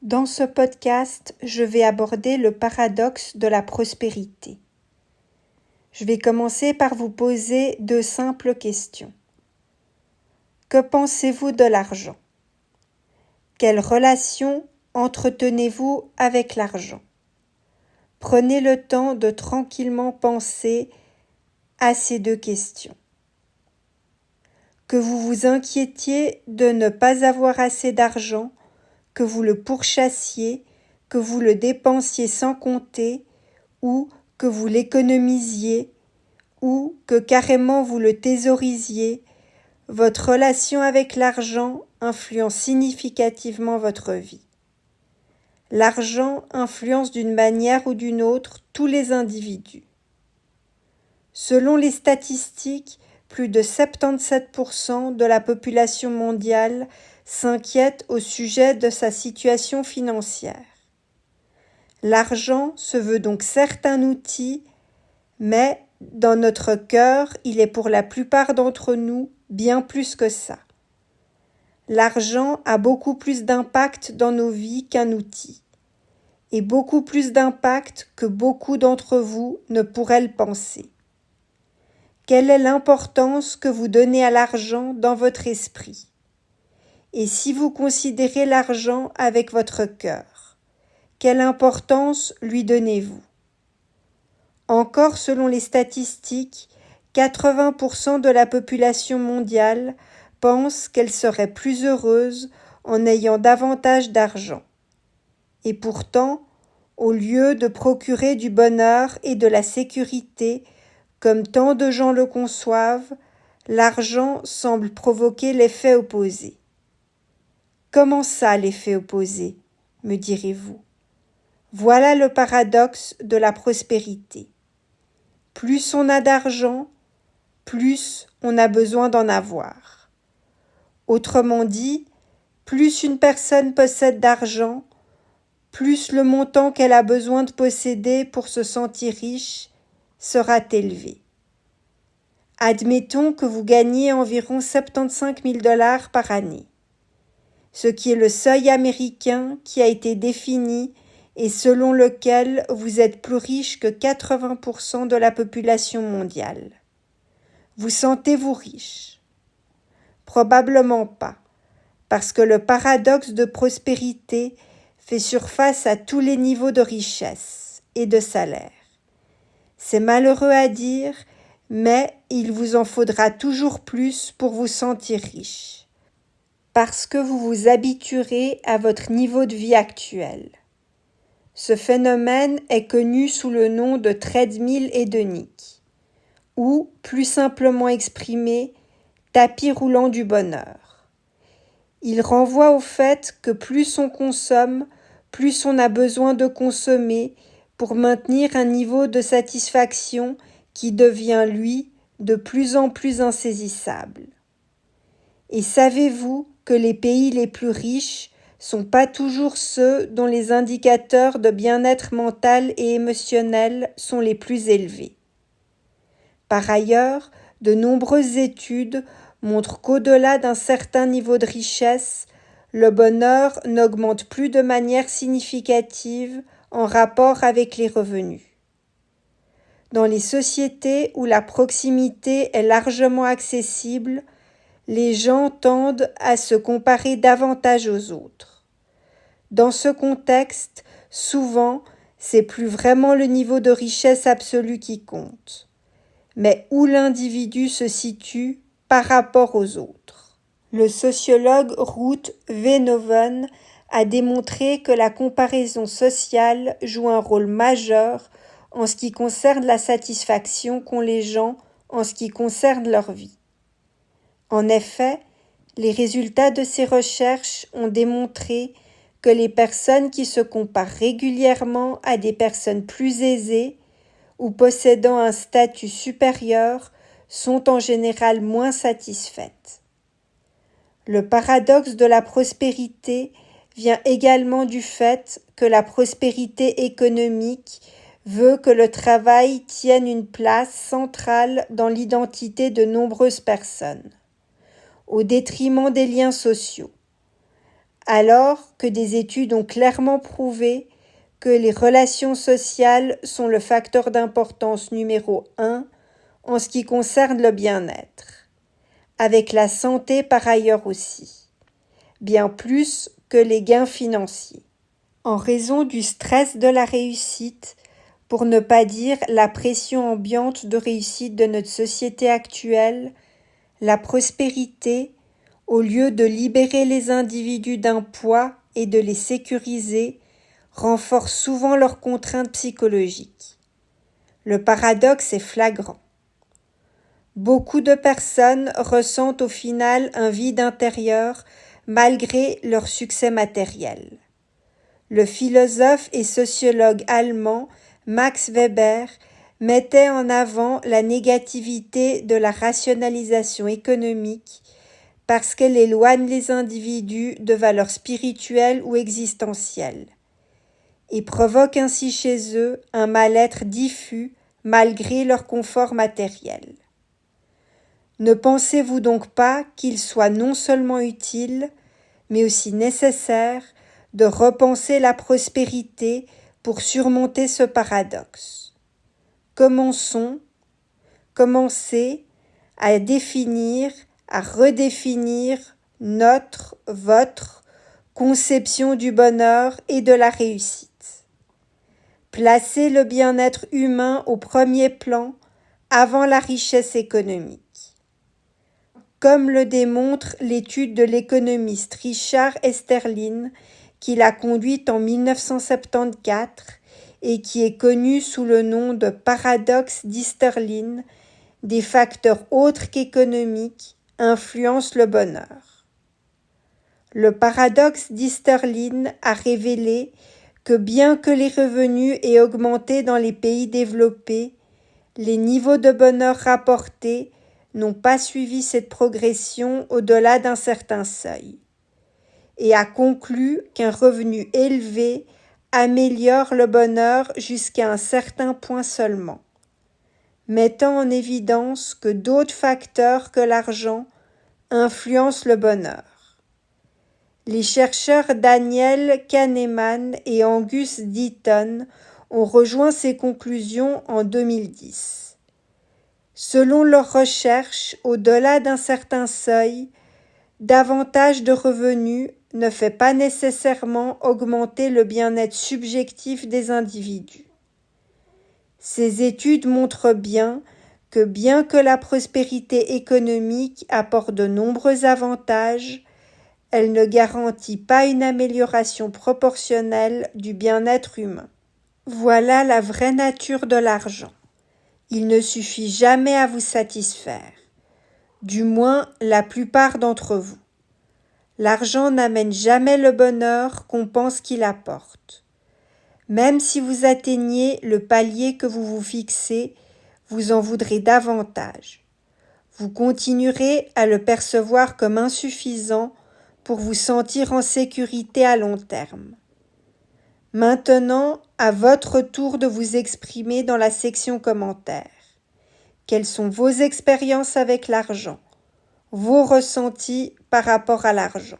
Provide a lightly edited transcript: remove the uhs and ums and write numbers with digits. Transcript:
Dans ce podcast, je vais aborder le paradoxe de la prospérité. Je vais commencer par vous poser deux simples questions. Que pensez-vous de l'argent? Quelle relation entretenez-vous avec l'argent? Prenez le temps de tranquillement penser à ces deux questions. Que vous vous inquiétiez de ne pas avoir assez d'argent, que vous le pourchassiez, que vous le dépensiez sans compter, ou que vous l'économisiez, ou que carrément vous le thésaurisiez, votre relation avec l'argent influence significativement votre vie. L'argent influence d'une manière ou d'une autre tous les individus. Selon les statistiques, plus de 77% de la population mondiale s'inquiète au sujet de sa situation financière. L'argent se veut donc certes un outil, mais dans notre cœur, il est pour la plupart d'entre nous bien plus que ça. L'argent a beaucoup plus d'impact dans nos vies qu'un outil, et beaucoup plus d'impact que beaucoup d'entre vous ne pourraient le penser. Quelle est l'importance que vous donnez à l'argent dans votre esprit? Et si vous considérez l'argent avec votre cœur, quelle importance lui donnez-vous? Encore selon les statistiques, 80% de la population mondiale pense qu'elle serait plus heureuse en ayant davantage d'argent. Et pourtant, au lieu de procurer du bonheur et de la sécurité, comme tant de gens le conçoivent, l'argent semble provoquer l'effet opposé. Comment ça, l'effet opposé, me direz-vous? Voilà le paradoxe de la prospérité. Plus on a d'argent, plus on a besoin d'en avoir. Autrement dit, plus une personne possède d'argent, plus le montant qu'elle a besoin de posséder pour se sentir riche sera élevé. Admettons que vous gagnez environ 75 000 $ par année, ce qui est le seuil américain qui a été défini et selon lequel vous êtes plus riche que 80% de la population mondiale. Vous sentez-vous riche? Probablement pas, parce que le paradoxe de prospérité fait surface à tous les niveaux de richesse et de salaire. C'est malheureux à dire, mais il vous en faudra toujours plus pour vous sentir riche, parce que vous vous habituerez à votre niveau de vie actuel. Ce phénomène est connu sous le nom de treadmill hédonique, ou, plus simplement exprimé, tapis roulant du bonheur. Il renvoie au fait que plus on consomme, plus on a besoin de consommer pour maintenir un niveau de satisfaction qui devient, lui, de plus en plus insaisissable. Et savez-vous que les pays les plus riches sont pas toujours ceux dont les indicateurs de bien-être mental et émotionnel sont les plus élevés? Par ailleurs, de nombreuses études montrent qu'au-delà d'un certain niveau de richesse, le bonheur n'augmente plus de manière significative en rapport avec les revenus. Dans les sociétés où la proximité est largement accessible, les gens tendent à se comparer davantage aux autres. Dans ce contexte, souvent, c'est plus vraiment le niveau de richesse absolue qui compte, mais où l'individu se situe par rapport aux autres. Le sociologue Ruth Veenhoven a démontré que la comparaison sociale joue un rôle majeur en ce qui concerne la satisfaction qu'ont les gens en ce qui concerne leur vie. En effet, les résultats de ces recherches ont démontré que les personnes qui se comparent régulièrement à des personnes plus aisées ou possédant un statut supérieur sont en général moins satisfaites. Le paradoxe de la prospérité vient également du fait que la prospérité économique veut que le travail tienne une place centrale dans l'identité de nombreuses personnes, au détriment des liens sociaux. alors que des études ont clairement prouvé que les relations sociales sont le facteur d'importance numéro 1 en ce qui concerne le bien-être, avec la santé par ailleurs aussi, bien plus que les gains financiers. En raison du stress de la réussite, pour ne pas dire la pression ambiante de réussite de notre société actuelle, la prospérité, au lieu de libérer les individus d'un poids et de les sécuriser, renforce souvent leurs contraintes psychologiques. Le paradoxe est flagrant. Beaucoup de personnes ressentent au final un vide intérieur malgré leur succès matériel. Le philosophe et sociologue allemand Max Weber mettait en avant la négativité de la rationalisation économique parce qu'elle éloigne les individus de valeurs spirituelles ou existentielles et provoque ainsi chez eux un mal-être diffus malgré leur confort matériel. Ne pensez-vous donc pas qu'il soit non seulement utile, mais aussi nécessaire de repenser la prospérité pour surmonter ce paradoxe? Commencez à définir, à redéfinir votre conception du bonheur et de la réussite. Placez le bien-être humain au premier plan avant la richesse économique. Comme le démontre l'étude de l'économiste Richard Esterlin, qui l'a conduite en 1974 et qui est connue sous le nom de paradoxe d'Esterlin, des facteurs autres qu'économiques influencent le bonheur. Le paradoxe d'Esterlin a révélé que bien que les revenus aient augmenté dans les pays développés, les niveaux de bonheur rapportés n'ont pas suivi cette progression au-delà d'un certain seuil, et a conclu qu'un revenu élevé améliore le bonheur jusqu'à un certain point seulement, mettant en évidence que d'autres facteurs que l'argent influencent le bonheur. Les chercheurs Daniel Kahneman et Angus Deaton ont rejoint ces conclusions en 2010. Selon leurs recherches, au-delà d'un certain seuil, davantage de revenus ne fait pas nécessairement augmenter le bien-être subjectif des individus. Ces études montrent bien que la prospérité économique apporte de nombreux avantages, elle ne garantit pas une amélioration proportionnelle du bien-être humain. Voilà la vraie nature de l'argent. Il ne suffit jamais à vous satisfaire, du moins la plupart d'entre vous. L'argent n'amène jamais le bonheur qu'on pense qu'il apporte. Même si vous atteignez le palier que vous vous fixez, vous en voudrez davantage. Vous continuerez à le percevoir comme insuffisant pour vous sentir en sécurité à long terme. Maintenant, à votre tour de vous exprimer dans la section commentaires. Quelles sont vos expériences avec l'argent, vos ressentis par rapport à l'argent?